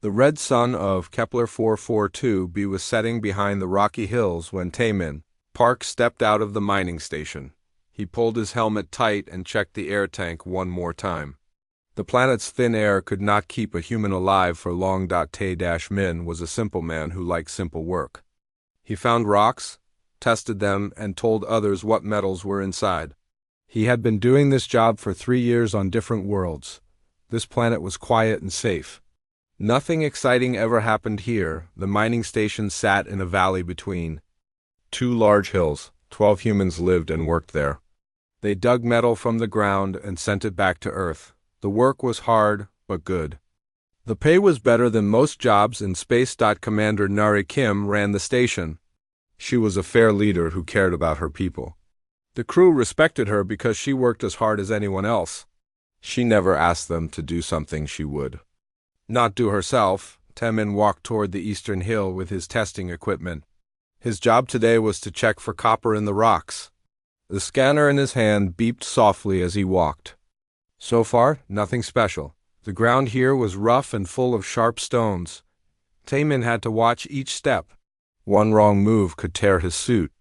The red sun of Kepler 442b was setting behind the rocky hills when Taemin Park stepped out of the mining station. He pulled his helmet tight and checked the air tank one more time. The planet's thin air could not keep a human alive for long. Tae-Min was a simple man who liked simple work. He found rocks, tested them, and told others what metals were inside. He had been doing this job for 3 years on different worlds. This planet was quiet and safe. Nothing exciting ever happened here. The mining station sat in a valley between two large hills. 12 humans lived and worked there. They dug metal from the ground and sent it back to Earth. The work was hard, but good. The pay was better than most jobs in space. Commander Nari Kim ran the station. She was a fair leader who cared about her people. The crew respected her because she worked as hard as anyone else. She never asked them to do something she would not do herself. Taemin walked toward the eastern hill with his testing equipment. His job today was to check for copper in the rocks. The scanner in his hand beeped softly as he walked. So far, nothing special. The ground here was rough and full of sharp stones. Taemin had to watch each step. One wrong move could tear his suit.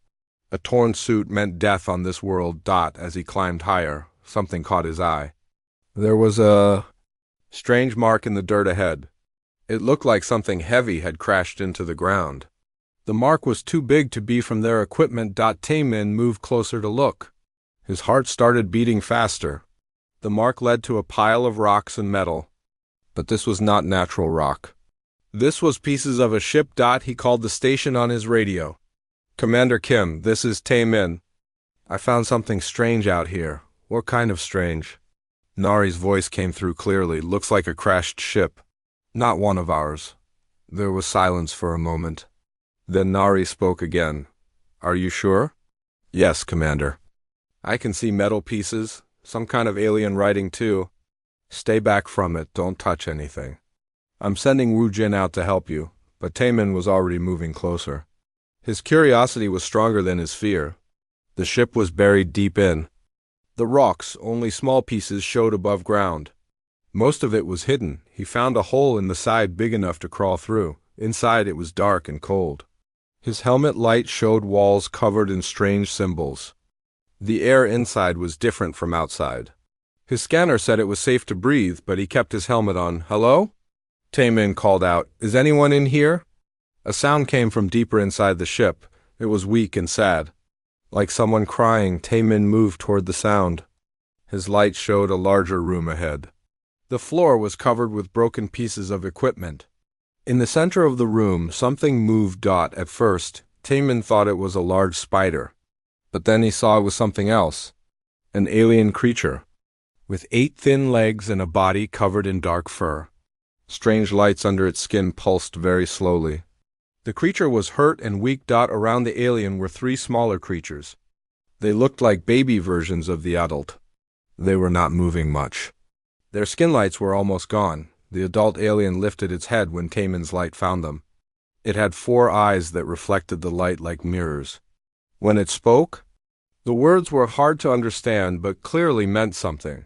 A torn suit meant death on this world. As he climbed higher, something caught his eye. There was a strange mark in the dirt ahead. It looked like something heavy had crashed into the ground. The mark was too big to be from their equipment. Taemin moved closer to look. His heart started beating faster. The mark led to a pile of rocks and metal. But this was not natural rock. This was pieces of a ship. He called the station on his radio. Commander Kim, this is Taemin. I found something strange out here. What kind of strange? Nari's voice came through clearly. Looks like a crashed ship. Not one of ours. There was silence for a moment. Then Nari spoke again. Are you sure? Yes, Commander. I can see metal pieces, some kind of alien writing too. Stay back from it, don't touch anything. I'm sending Wu Jin out to help you, but Taemin was already moving closer. His curiosity was stronger than his fear. The ship was buried deep in. The rocks, only small pieces, showed above ground. Most of it was hidden. He found a hole in the side big enough to crawl through. Inside it was dark and cold. His helmet light showed walls covered in strange symbols. The air inside was different from outside. His scanner said it was safe to breathe, but he kept his helmet on. Hello? Taemin called out, Is anyone in here? A sound came from deeper inside the ship. It was weak and sad. Like someone crying, Taemin moved toward the sound. His light showed a larger room ahead. The floor was covered with broken pieces of equipment. In the center of the room, something moved. At first, Taemin thought it was a large spider. But then he saw it was something else. An alien creature. With 8 thin legs and a body covered in dark fur. Strange lights under its skin pulsed very slowly. The creature was hurt and weak. Around the alien were 3 smaller creatures. They looked like baby versions of the adult. They were not moving much. Their skin lights were almost gone. The adult alien lifted its head when Taemin's light found them. It had 4 eyes that reflected the light like mirrors. When it spoke, the words were hard to understand but clearly meant something.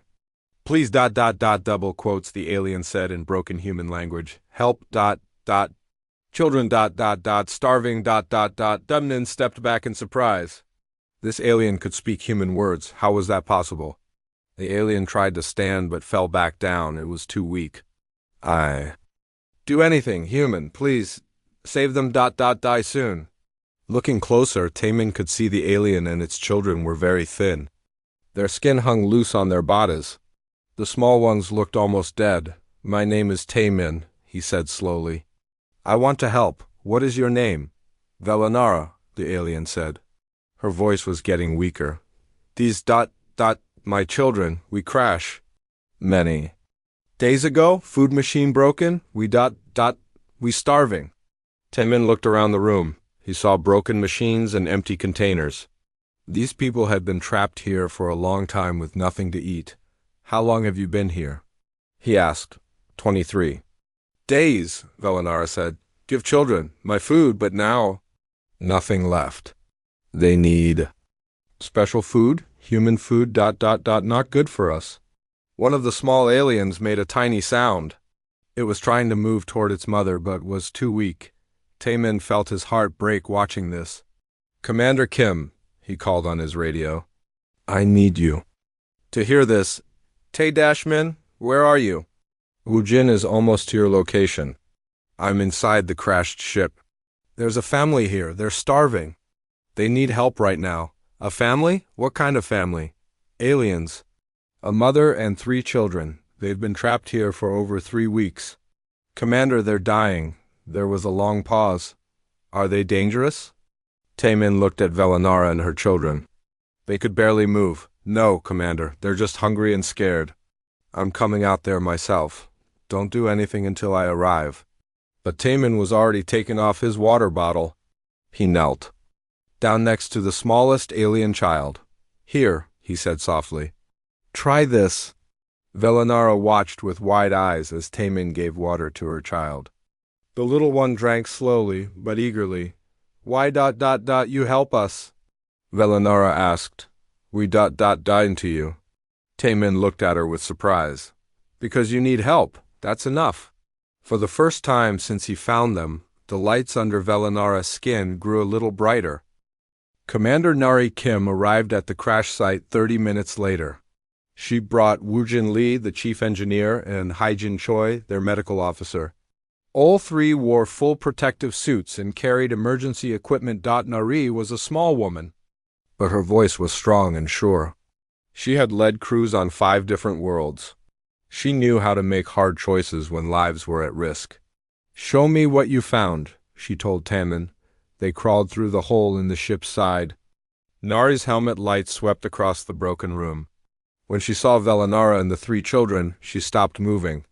Please ... double quotes, the alien said in broken human language. Help ... Children ... starving ... Demnin stepped back in surprise. This alien could speak human words. How was that possible? The alien tried to stand but fell back down. It was too weak. Do anything, human, please. Save them ... die soon. Looking closer, Taemin could see the alien and its children were very thin. Their skin hung loose on their bodies. The small ones looked almost dead. My name is Taemin, he said slowly. I want to help. What is your name? Velanara, the alien said. Her voice was getting weaker. These ... my children, we crash. Many days ago, food machine broken, we ... we starving. Taemin looked around the room. He saw broken machines and empty containers. These people had been trapped here for a long time with nothing to eat. How long have you been here? He asked. 23. Days, Velanara said. Give children my food, but now nothing left. They need special food, human food ... not good for us. One of the small aliens made a tiny sound. It was trying to move toward its mother but was too weak. Taemin felt his heart break watching this. "Commander Kim," he called on his radio. "I need you." To hear this, "Tae-Min, where are you?" "Woojin is almost to your location. I'm inside the crashed ship. There's a family here. They're starving. They need help right now." "A family? What kind of family?" "Aliens. A mother and 3 children. They've been trapped here for over 3 weeks." "Commander, they're dying." There was a long pause. "Are they dangerous?" Taemin looked at Velanara and her children. They could barely move. "No, Commander, they're just hungry and scared. I'm coming out there myself. Don't do anything until I arrive." But Taemin was already taking off his water bottle. He knelt down next to the smallest alien child. "Here," he said softly. "Try this." Velanara watched with wide eyes as Taemin gave water to her child. The little one drank slowly, but eagerly. "Why you help us?" Velanara asked. "We into you." Taemin looked at her with surprise. "Because you need help, that's enough." For the first time since he found them, the lights under Velanara's skin grew a little brighter. Commander Nari Kim arrived at the crash site 30 minutes later. She brought Woojin Lee, the chief engineer, and Haijin Choi, their medical officer. All 3 wore full protective suits and carried emergency equipment. Nari was a small woman, but her voice was strong and sure. She had led crews on 5 different worlds. She knew how to make hard choices when lives were at risk. "Show me what you found," she told Taemin. They crawled through the hole in the ship's side. Nari's helmet light swept across the broken room. When she saw Velanara and the 3 children, she stopped moving.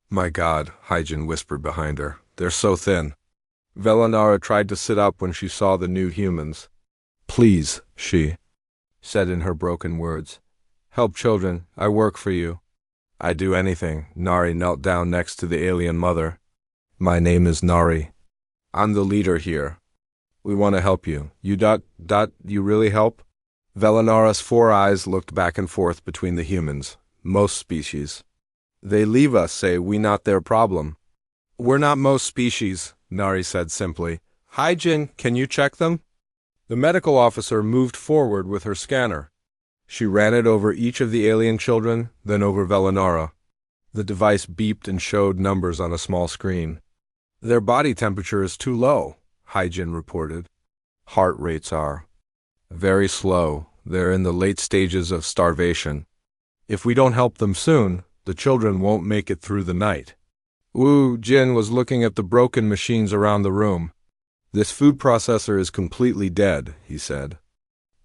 "My God," Haijin whispered behind her. "They're so thin." Velanara tried to sit up when she saw the new humans. "Please," she said in her broken words. "Help children. I work for you." "I'd do anything." Nari knelt down next to the alien mother. "My name is Nari. I'm the leader here. We want to help you. You really help?" Velanara's 4 eyes looked back and forth between the humans. "Most species. They leave us, say we not their problem." "We're not most species," Nari said simply. "Haijin, can you check them?" The medical officer moved forward with her scanner. She ran it over each of the alien children, then over Velanara. The device beeped and showed numbers on a small screen. "Their body temperature is too low," Haijin reported. "Heart rates are very slow. They're in the late stages of starvation. If we don't help them soon, the children won't make it through the night." Wu Jin was looking at the broken machines around the room. "This food processor is completely dead," he said.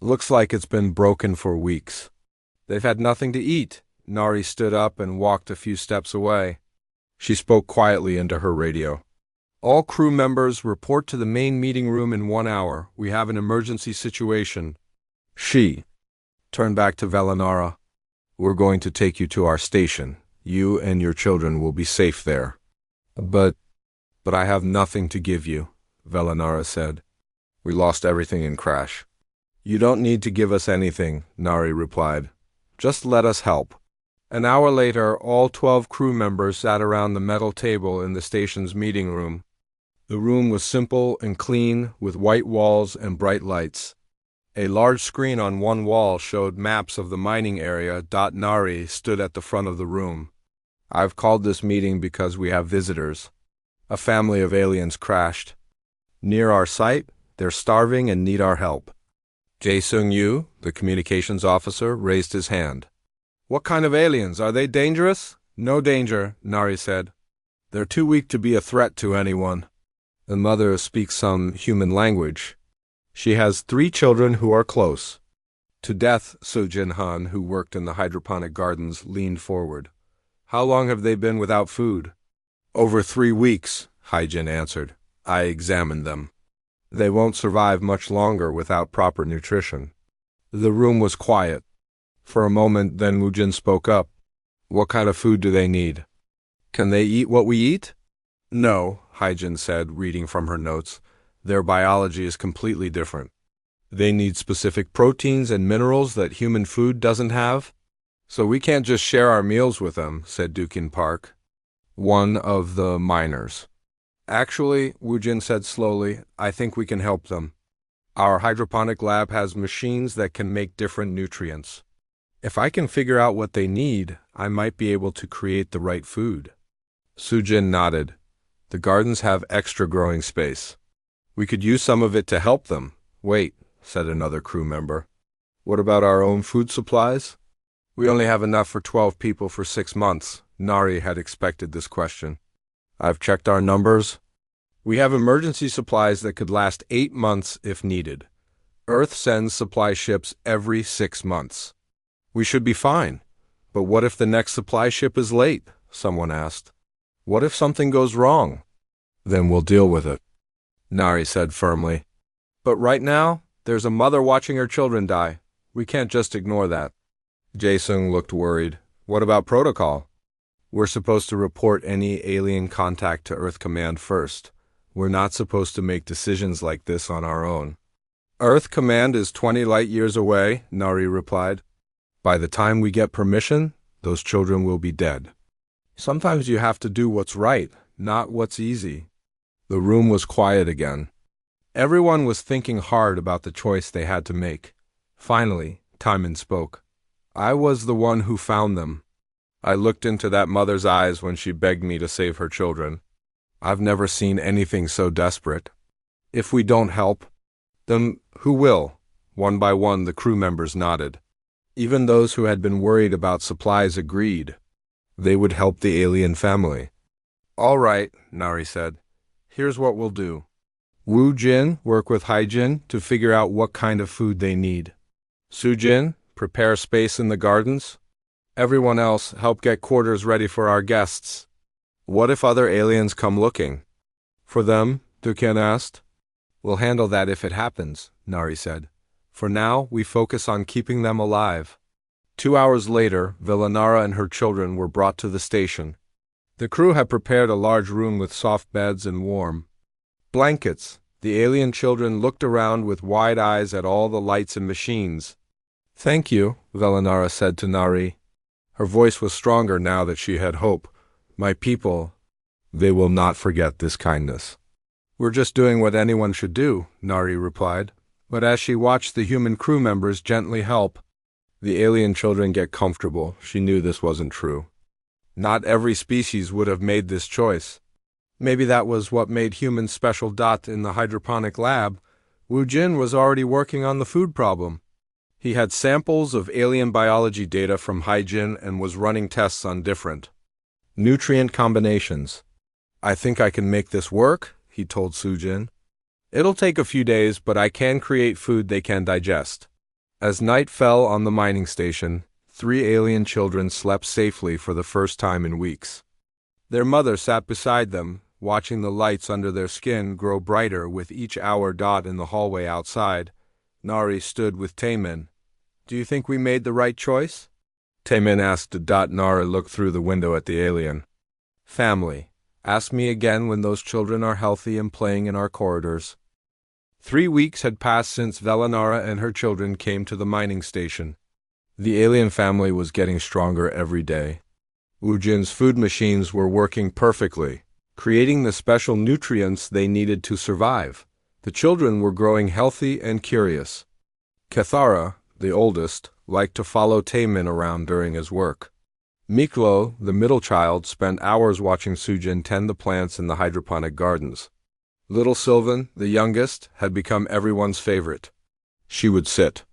"Looks like it's been broken for weeks." "They've had nothing to eat." Nari stood up and walked a few steps away. She spoke quietly into her radio. "All crew members report to the main meeting room in 1 hour. We have an emergency situation." She turned back to Velanara. "We're going to take you to our station. You and your children will be safe there." But I have nothing to give you," Velanara said. "We lost everything in crash." "You don't need to give us anything," Nari replied. "Just let us help." An hour later, all 12 crew members sat around the metal table in the station's meeting room. The room was simple and clean, with white walls and bright lights. A large screen on one wall showed maps of the mining area. Nari stood at the front of the room. "I've called this meeting because we have visitors. A family of aliens crashed near our site. They're starving and need our help." Jae-Sung-yu, the communications officer, raised his hand. "What kind of aliens? Are they dangerous?" "No danger," Nari said. "They're too weak to be a threat to anyone." The mother speaks some human language. She has 3 children who are close to death. Soo-Jin Han, who worked in the hydroponic gardens, leaned forward. "How long have they been without food?" "Over 3 weeks," Haijin answered. "I examined them. They won't survive much longer without proper nutrition." The room was quiet. For a moment, then Woojin spoke up. "What kind of food do they need?" "Can they eat what we eat?" "No," Haijin said, reading from her notes. "Their biology is completely different. They need specific proteins and minerals that human food doesn't have." "So we can't just share our meals with them," said Dukin Park. one of the miners. Actually, Woojin said slowly, I think we can help them. Our hydroponic lab has machines that can make different nutrients. If I can figure out what they need, I might be able to create the right food. Soojin nodded. The gardens have extra growing space. We could use some of it to help them. Wait, said another crew member. What about our own food supplies? We only have enough for 12 people for 6 months. Nari had expected this question. I've checked our numbers. We have emergency supplies that could last 8 months if needed. Earth sends supply ships every 6 months. We should be fine. But what if the next supply ship is late? Someone asked. What if something goes wrong? Then we'll deal with it, Nari said firmly. But right now, there's a mother watching her children die. We can't just ignore that. Jae-sung looked worried. What about protocol? We're supposed to report any alien contact to Earth Command first. We're not supposed to make decisions like this on our own. Earth Command is 20 light years away, Nari replied. By the time we get permission, those children will be dead. Sometimes you have to do what's right, not what's easy. The room was quiet again. Everyone was thinking hard about the choice they had to make. Finally, Taemin spoke. I was the one who found them. I looked into that mother's eyes when she begged me to save her children. I've never seen anything so desperate. If we don't help, then who will? One by one, the crew members nodded. Even those who had been worried about supplies agreed. They would help the alien family. All right, Nari said. Here's what we'll do. Woo-jin, work with Hai-jin to figure out what kind of food they need. Soo-jin, prepare space in the gardens. Everyone else, help get quarters ready for our guests. What if other aliens come looking? For them, Duken asked. We'll handle that if it happens, Nari said. For now, we focus on keeping them alive. 2 hours later, Villanara and her children were brought to the station. The crew had prepared a large room with soft beds and warm blankets. The alien children looked around with wide eyes at all the lights and machines. Thank you, Villanara said to Nari. Her voice was stronger now that she had hope. My people, they will not forget this kindness. We're just doing what anyone should do, Nari replied. But as she watched the human crew members gently help the alien children get comfortable, she knew this wasn't true. Not every species would have made this choice. Maybe that was what made humans special. In the hydroponic lab, Woo-jin was already working on the food problem. He had samples of alien biology data from Hai-jin and was running tests on different nutrient combinations. I think I can make this work, he told Soo-jin. It'll take a few days, but I can create food they can digest. As night fell on the mining station, 3 alien children slept safely for the first time in weeks. Their mother sat beside them, watching the lights under their skin grow brighter with each hour. In the hallway outside, Nari stood with Taemin. Do you think we made the right choice? Taemin asked. Nari looked through the window at the alien. Family. Ask me again when those children are healthy and playing in our corridors. 3 weeks had passed since Villanara and her children came to the mining station. The alien family was getting stronger every day. Woojin's food machines were working perfectly, creating the special nutrients they needed to survive. The children were growing healthy and curious. Kathara, the oldest, liked to follow Taemin around during his work. Miklo, the middle child, spent hours watching Soojin tend the plants in the hydroponic gardens. Little Sylvan, the youngest, had become everyone's favorite. She would sit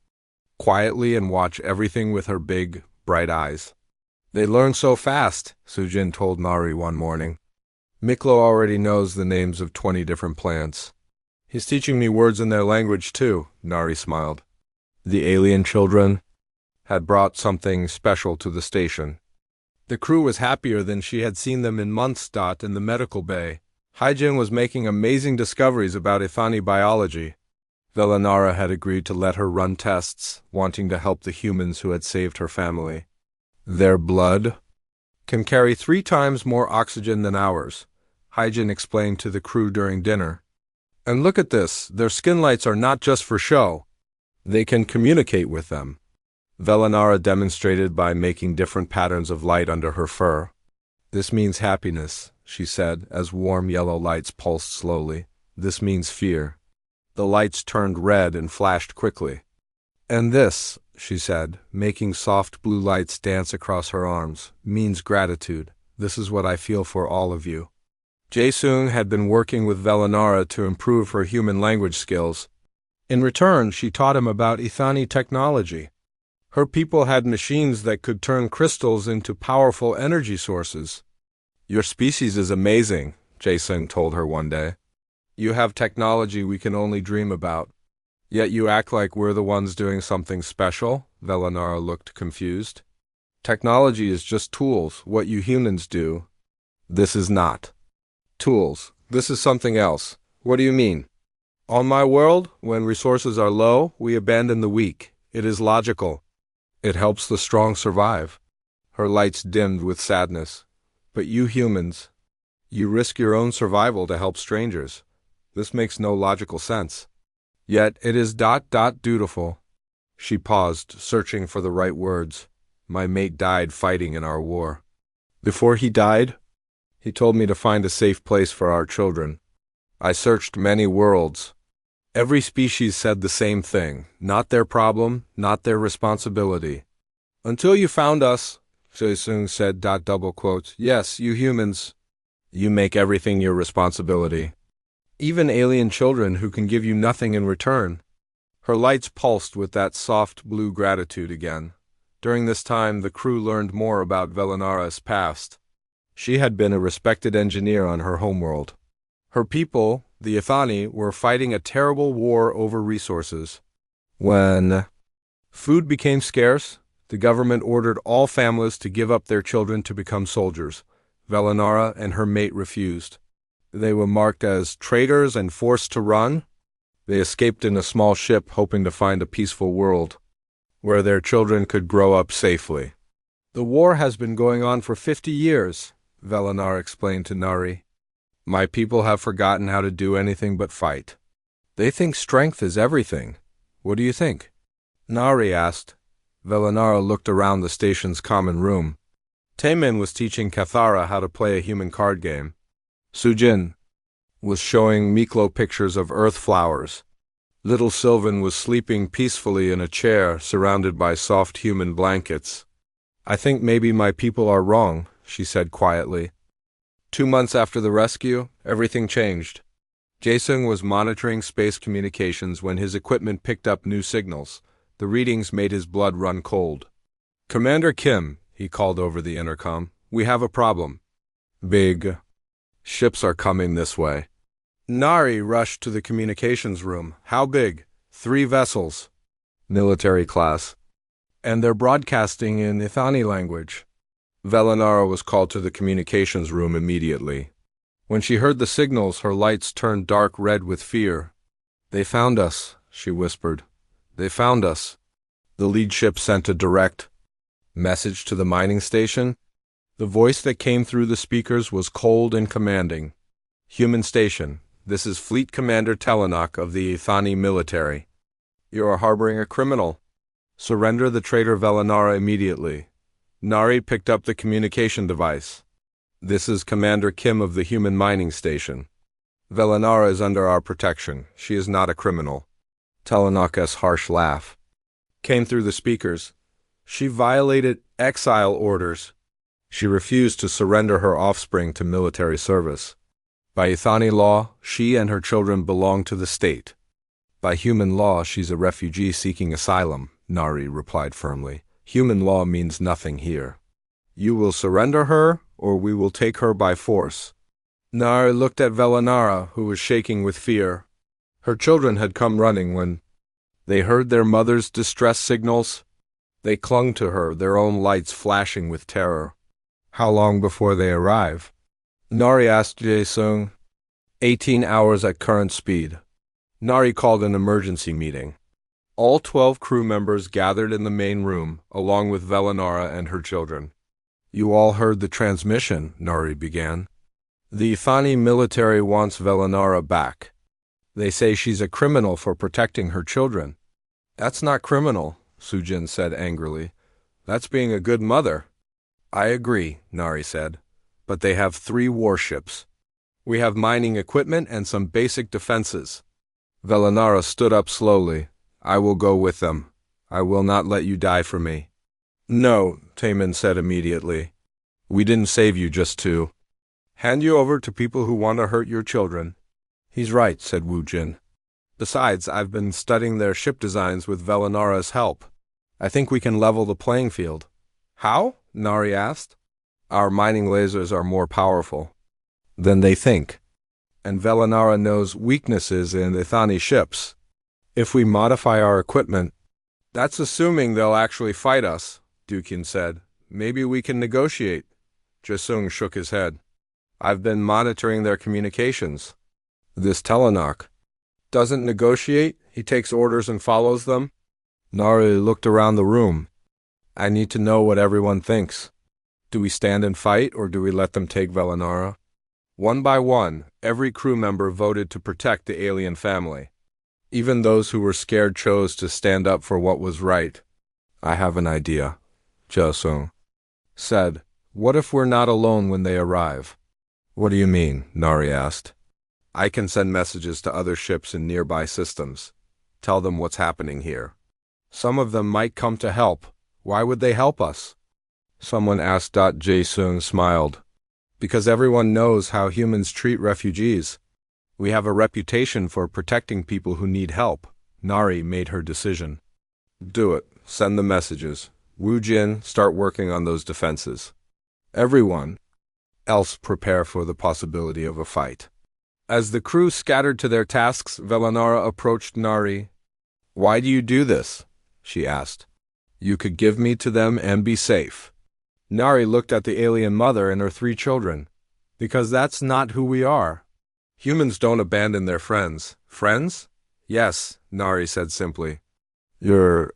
quietly and watch everything with her big, bright eyes. They learn so fast, Soojin told Nari one morning. Miklo already knows the names of 20 different plants. He's teaching me words in their language too, Nari smiled. The alien children had brought something special to the station. The crew was happier than she had seen them in months. In the medical bay, Hai-jin was making amazing discoveries about Ithani biology. Villanara had agreed to let her run tests, wanting to help the humans who had saved her family. Their blood can carry 3 times more oxygen than ours, Hai-jin explained to the crew during dinner. And look at this, their skin lights are not just for show. They can communicate with them. Villanara demonstrated by making different patterns of light under her fur. This means happiness, she said, as warm yellow lights pulsed slowly. This means fear. The lights turned red and flashed quickly. And this, she said, making soft blue lights dance across her arms, means gratitude. This is what I feel for all of you. Jae-sung had been working with Velinara to improve her human language skills. In return, she taught him about Ethani technology. Her people had machines that could turn crystals into powerful energy sources. Your species is amazing, Jae-sung told her one day. You have technology we can only dream about. Yet you act like we're the ones doing something special? Velinara looked confused. Technology is just tools, what you humans do. This is not tools. This is something else. What do you mean? On my world, when resources are low, we abandon the weak. It is logical. It helps the strong survive. Her lights dimmed with sadness. But you humans, you risk your own survival to help strangers. This makes no logical sense. Yet it is dutiful. She paused, searching for the right words. My mate died fighting in our war. Before he died, he told me to find a safe place for our children. I searched many worlds. Every species said the same thing. Not their problem, not their responsibility. Until you found us, Jae-sung said, double quotes. Yes, you humans. You make everything your responsibility. Even alien children who can give you nothing in return. Her lights pulsed with that soft blue gratitude again. During this time, the crew learned more about Velinara's past. She had been a respected engineer on her homeworld. Her people, the Ethani, were fighting a terrible war over resources. When food became scarce, the government ordered all families to give up their children to become soldiers. Velinara and her mate refused. They were marked as traitors and forced to run. They escaped in a small ship, hoping to find a peaceful world where their children could grow up safely. The war has been going on for 50 years, Velinara explained to Nari. My people have forgotten how to do anything but fight. They think strength is everything. What do you think? Nari asked. Velinara looked around the station's common room. Taemin was teaching Kathara how to play a human card game. Sujin was showing Miklo pictures of earth flowers. Little Sylvan was sleeping peacefully in a chair surrounded by soft human blankets. I think maybe my people are wrong, she said quietly. 2 months after the rescue, everything changed. Jae-sung was monitoring space communications when his equipment picked up new signals. The readings made his blood run cold. Commander Kim, he called over the intercom, we have a problem. Big ships are coming this way. Nari rushed to the communications room. How big? 3 vessels. Military class. And they're broadcasting in Ethani language. Velinara was called to the communications room immediately. When she heard the signals, her lights turned dark red with fear. They found us, she whispered. They found us. The lead ship sent a direct message to the mining station. The voice that came through the speakers was cold and commanding. Human station, this is Fleet Commander Telenak of the Ethani military. You are harboring a criminal. Surrender the traitor Velinara immediately. Nari picked up the communication device. This is Commander Kim of the human mining station. Velinara is under our protection. She is not a criminal. Telenak's harsh laugh came through the speakers. She violated exile orders. She refused to surrender her offspring to military service. By Ethani law, she and her children belong to the state. By human law, she's a refugee seeking asylum, Nari replied firmly. Human law means nothing here. You will surrender her, or we will take her by force. Nari looked at Velinara, who was shaking with fear. Her children had come running when they heard their mother's distress signals. They clung to her, their own lights flashing with terror. How long before they arrive? Nari asked Jae-sung. 18 hours at current speed. Nari called an emergency meeting. All 12 crew members gathered in the main room, along with Velinara and her children. You all heard the transmission, Nari began. The Ethani military wants Velinara back. They say she's a criminal for protecting her children. That's not criminal, Sujin said angrily. That's being a good mother. I agree, Nari said. but they have 3 warships. We have mining equipment and some basic defenses. Velanara stood up slowly. I will go with them. I will not let you die for me. No, Taemin said immediately. We didn't save you just to hand you over to people who want to hurt your children. He's right, said Wu Jin. Besides, I've been studying their ship designs with Velanara's help. I think we can level the playing field. How? Nari asked. Our mining lasers are more powerful than they think, and Velanara knows weaknesses in Ithani ships. If we modify our equipment, that's assuming they'll actually fight us, Dukin said. Maybe we can negotiate. Jasung shook his head. I've been monitoring their communications. This Telenak doesn't negotiate, he takes orders and follows them. Nari looked around the room. I need to know what everyone thinks. Do we stand and fight, or do we let them take Velanara? One by one, every crew member voted to protect the alien family. Even those who were scared chose to stand up for what was right. I have an idea, Jasung said. What if we're not alone when they arrive? What do you mean? Nari asked. I can send messages to other ships in nearby systems. Tell them what's happening here. Some of them might come to help. Why would they help us? Someone asked. Jae-sung smiled. Because everyone knows how humans treat refugees. We have a reputation for protecting people who need help. Nari made her decision. Do it. Send the messages. Wu Jin, start working on those defenses. Everyone else prepare for the possibility of a fight. As the crew scattered to their tasks, Velanara approached Nari. Why do you do this? She asked. You could give me to them and be safe. Nari looked at the alien mother and her 3 children. Because that's not who we are. Humans don't abandon their friends. Friends? Yes, Nari said simply. You're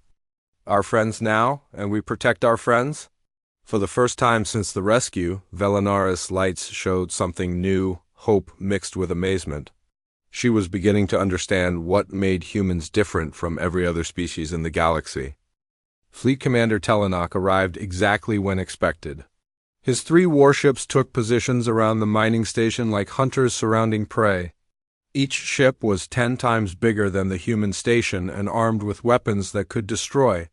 our friends now, and we protect our friends? For the first time since the rescue, Velanara's lights showed something new, hope mixed with amazement. She was beginning to understand what made humans different from every other species in the galaxy. Fleet Commander Telenak arrived exactly when expected. His 3 warships took positions around the mining station like hunters surrounding prey. Each ship was 10 times bigger than the human station and armed with weapons that could destroy.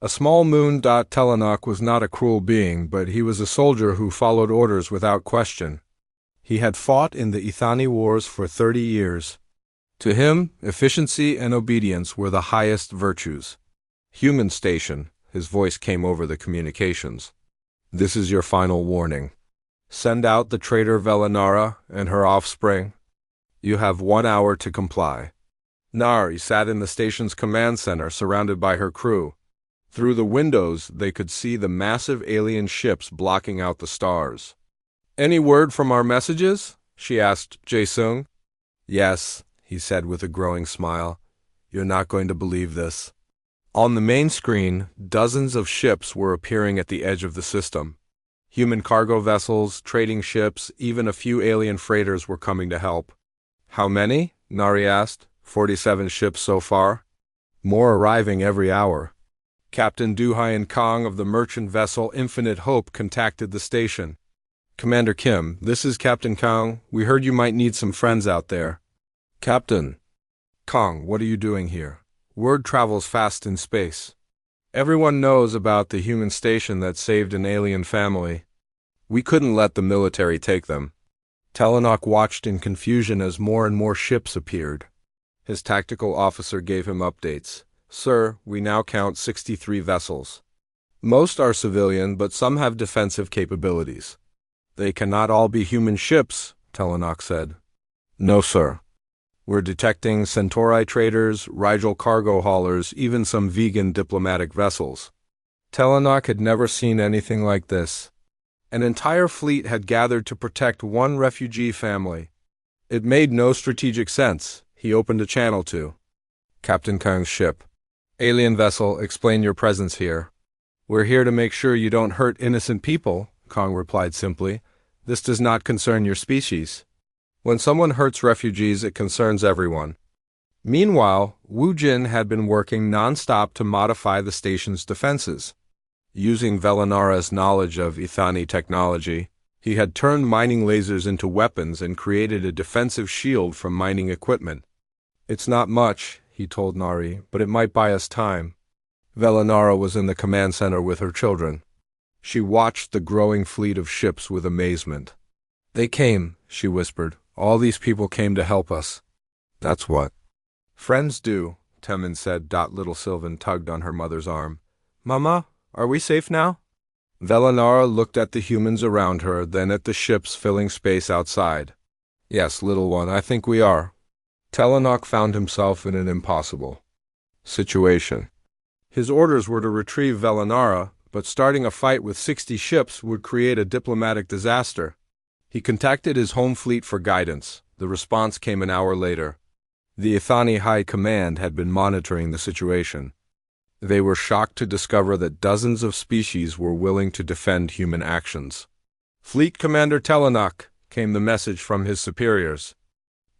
A small moon. Telenak was not a cruel being, but he was a soldier who followed orders without question. He had fought in the Ithani Wars for 30 years. To him, efficiency and obedience were the highest virtues. Human station, his voice came over the communications. This is your final warning. Send out the traitor Velanara and her offspring. You have 1 hour to comply. Nari sat in the station's command center surrounded by her crew. Through the windows, they could see the massive alien ships blocking out the stars. Any word from our messages? She asked Jae-sung. Yes, he said with a growing smile. You're not going to believe this. On the main screen, dozens of ships were appearing at the edge of the system. Human cargo vessels, trading ships, even a few alien freighters were coming to help. How many? Nari asked. 47 ships so far. More arriving every hour. Captain Du-Hyen Kong of the merchant vessel Infinite Hope contacted the station. Commander Kim, this is Captain Kong. We heard you might need some friends out there. Captain Kong, what are you doing here? Word travels fast in space. Everyone knows about the human station that saved an alien family. We couldn't let the military take them. Telenak watched in confusion as more and more ships appeared. His tactical officer gave him updates. Sir, we now count 63 vessels. Most are civilian, but some have defensive capabilities. They cannot all be human ships, Telenak said. No, sir. We're detecting Centauri traders, Rigel cargo haulers, even some vegan diplomatic vessels. Telenak had never seen anything like this. An entire fleet had gathered to protect one refugee family. It made no strategic sense. He opened a channel to Captain Kang's ship. Alien vessel, explain your presence here. We're here to make sure you don't hurt innocent people, Kang replied simply. This does not concern your species. When someone hurts refugees, it concerns everyone. Meanwhile, Wu Jin had been working non-stop to modify the station's defenses. Using Velanara's knowledge of Ithani technology, He had turned mining lasers into weapons and created a defensive shield from mining equipment. "It's not much," he told Nari, "but it might buy us time." Velanara was in the command center with her children. She watched the growing fleet of ships with amazement. "They came," she whispered. "All these people came to help us." "That's what friends do," Temin said. Little Sylvan tugged on her mother's arm. "Mama, are we safe now?" Velanara looked at the humans around her, then at the ships filling space outside. "Yes, little one, I think we are." Telenok found himself in an impossible situation. His orders were to retrieve Velanara, but starting a fight with 60 ships would create a diplomatic disaster. He contacted his home fleet for guidance. The response came an hour later. The Ithani High Command had been monitoring the situation. They were shocked to discover that dozens of species were willing to defend human actions. "Fleet Commander Telenok," came the message from his superiors.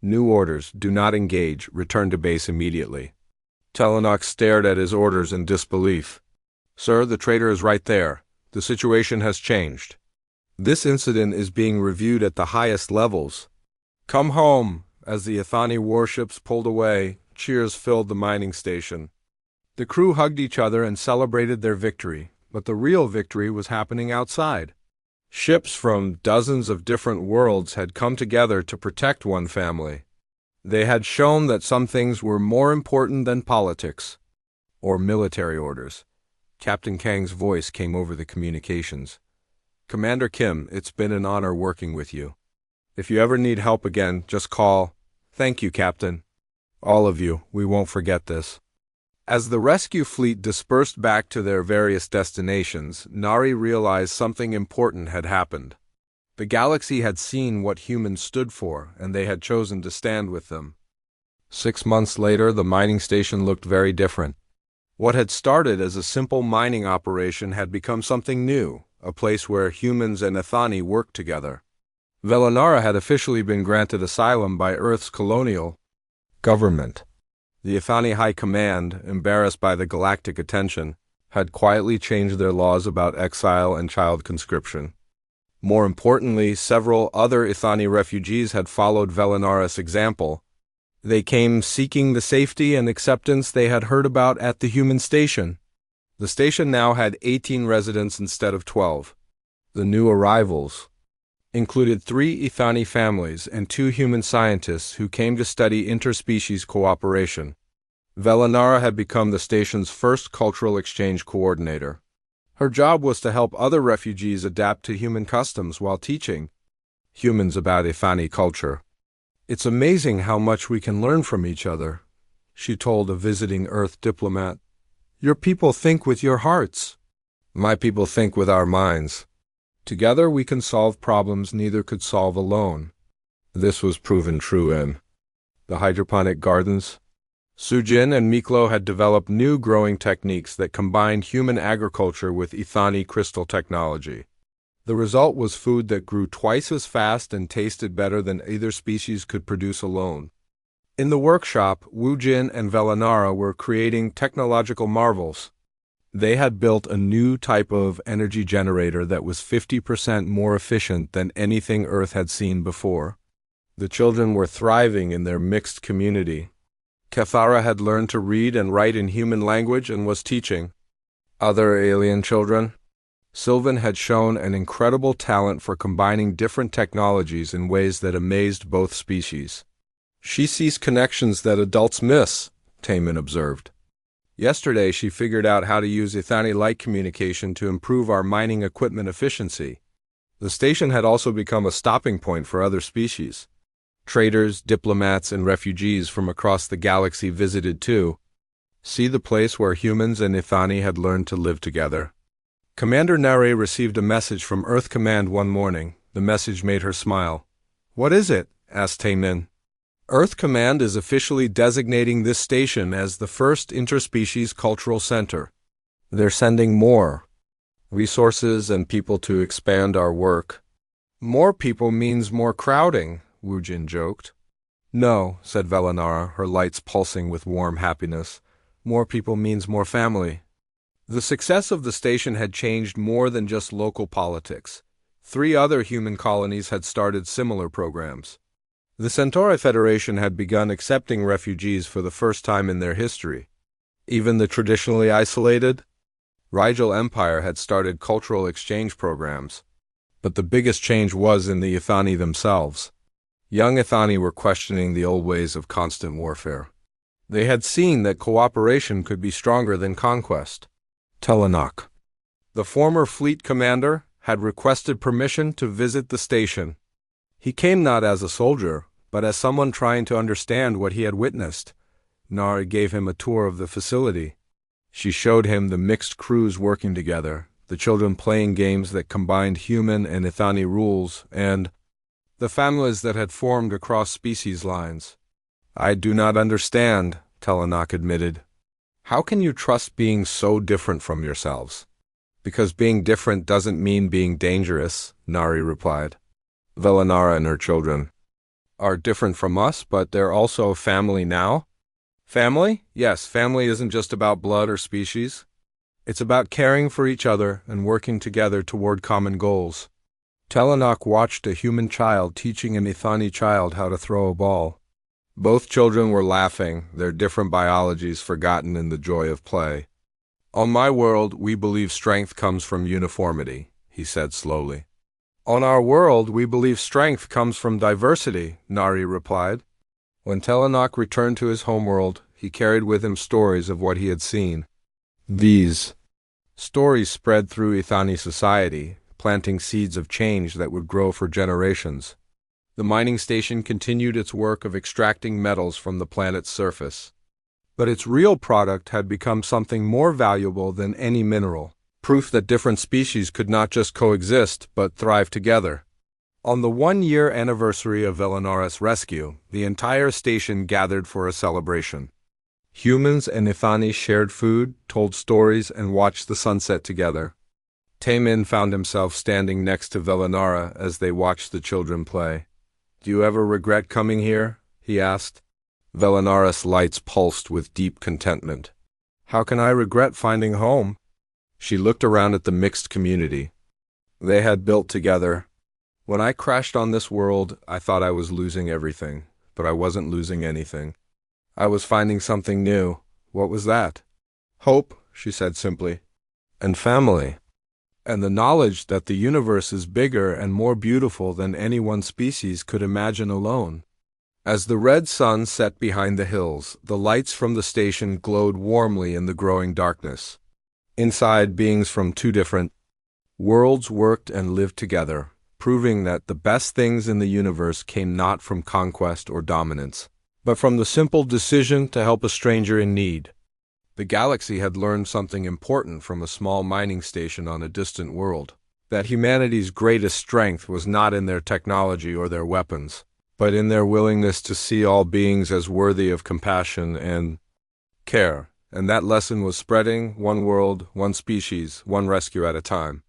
"New orders. Do not engage. Return to base immediately." Telenok stared at his orders in disbelief. "Sir, the traitor is right there. The situation has changed. This incident is being reviewed at the highest levels. Come home." As the Ithani warships pulled away, cheers filled the mining station. The crew hugged each other and celebrated their victory, but the real victory was happening outside. Ships from dozens of different worlds had come together to protect one family. They had shown that some things were more important than politics or military orders. Captain Kang's voice came over the communications. "Commander Kim, it's been an honor working with you. If you ever need help again, just call." "Thank you, Captain." "All of you, we won't forget this." As the rescue fleet dispersed back to their various destinations, Nari realized something important had happened. The galaxy had seen what humans stood for, and they had chosen to stand with them. 6 months later, the mining station looked very different. What had started as a simple mining operation had become something new, a place where humans and Ithani worked together. Velanara had officially been granted asylum by Earth's colonial government. The Ithani High Command, embarrassed by the galactic attention, had quietly changed their laws about exile and child conscription. More importantly, several other Ithani refugees had followed Velanara's example. They came seeking the safety and acceptance they had heard about at the human station. The station now had 18 residents instead of 12. The new arrivals included 3 Ithani families and 2 human scientists who came to study interspecies cooperation. Velanara had become the station's first cultural exchange coordinator. Her job was to help other refugees adapt to human customs while teaching humans about Ithani culture. "It's amazing how much we can learn from each other," she told a visiting Earth diplomat. "Your people think with your hearts. My people think with our minds. Together we can solve problems neither could solve alone." This was proven true in the hydroponic gardens. Sujin and Miklo had developed new growing techniques that combined human agriculture with Ithani crystal technology. The result was food that grew twice as fast and tasted better than either species could produce alone. In the workshop, Wujin and Velanara were creating technological marvels. They had built a new type of energy generator that was 50% more efficient than anything Earth had seen before. The children were thriving in their mixed community. Kethara had learned to read and write in human language and was teaching other alien children. Sylvan had shown an incredible talent for combining different technologies in ways that amazed both species. "She sees connections that adults miss," Taman observed. "Yesterday she figured out how to use Ithani light communication to improve our mining equipment efficiency." The station had also become a stopping point for other species. Traders, diplomats, and refugees from across the galaxy visited too. See the place where humans and Ithani had learned to live together. Commander Nare received a message from Earth Command one morning. The message made her smile. "What is it?" asked Taemin. "Earth Command is officially designating this station as the first interspecies cultural center. They're sending more resources and people to expand our work." "More people means more crowding," Wujin joked. "No," said Velanara, her lights pulsing with warm happiness. "More people means more family." The success of the station had changed more than just local politics. 3 other human colonies had started similar programs. The Centauri Federation had begun accepting refugees for the first time in their history. Even the traditionally isolated Rigel Empire had started cultural exchange programs. But the biggest change was in the Ithani themselves. Young Ithani were questioning the old ways of constant warfare. They had seen that cooperation could be stronger than conquest. Telenak, the former fleet commander, had requested permission to visit the station. He came not as a soldier, but as someone trying to understand what he had witnessed. Nari gave him a tour of the facility. She showed him the mixed crews working together, the children playing games that combined human and Ithani rules, and the families that had formed across species lines. "I do not understand," Telenak admitted. "How can you trust being so different from yourselves?" "Because being different doesn't mean being dangerous," Nari replied. "Velanara and her children are different from us, but they're also a family now." "Family? Yes, family isn't just about blood or species. It's about caring for each other and working together toward common goals." Telenak watched a human child teaching an Ithani child how to throw a ball. Both children were laughing, their different biologies forgotten in the joy of play. "On my world, we believe strength comes from uniformity," he said slowly. "On our world, we believe strength comes from diversity," Nari replied. When Telenak returned to his homeworld, he carried with him stories of what he had seen. These stories spread through Ithani society, planting seeds of change that would grow for generations. The mining station continued its work of extracting metals from the planet's surface. But its real product had become something more valuable than any mineral, proof that different species could not just coexist, but thrive together. On the 1-year anniversary of Velanara's rescue, the entire station gathered for a celebration. Humans and Ithani shared food, told stories, and watched the sunset together. Taemin found himself standing next to Velanara as they watched the children play. "Do you ever regret coming here?" he asked. Velanara's lights pulsed with deep contentment. "How can I regret finding home?" She looked around at the mixed community. They had built together. "When I crashed on this world, I thought I was losing everything, but I wasn't losing anything. I was finding something new. What was that?" "Hope," she said simply. "And family. And the knowledge that the universe is bigger and more beautiful than any one species could imagine alone." As the red sun set behind the hills, the lights from the station glowed warmly in the growing darkness. Inside, beings from 2 different worlds worked and lived together, proving that the best things in the universe came not from conquest or dominance, but from the simple decision to help a stranger in need. The galaxy had learned something important from a small mining station on a distant world, that humanity's greatest strength was not in their technology or their weapons, but in their willingness to see all beings as worthy of compassion and care. And that lesson was spreading, 1 world, 1 species, 1 rescue at a time.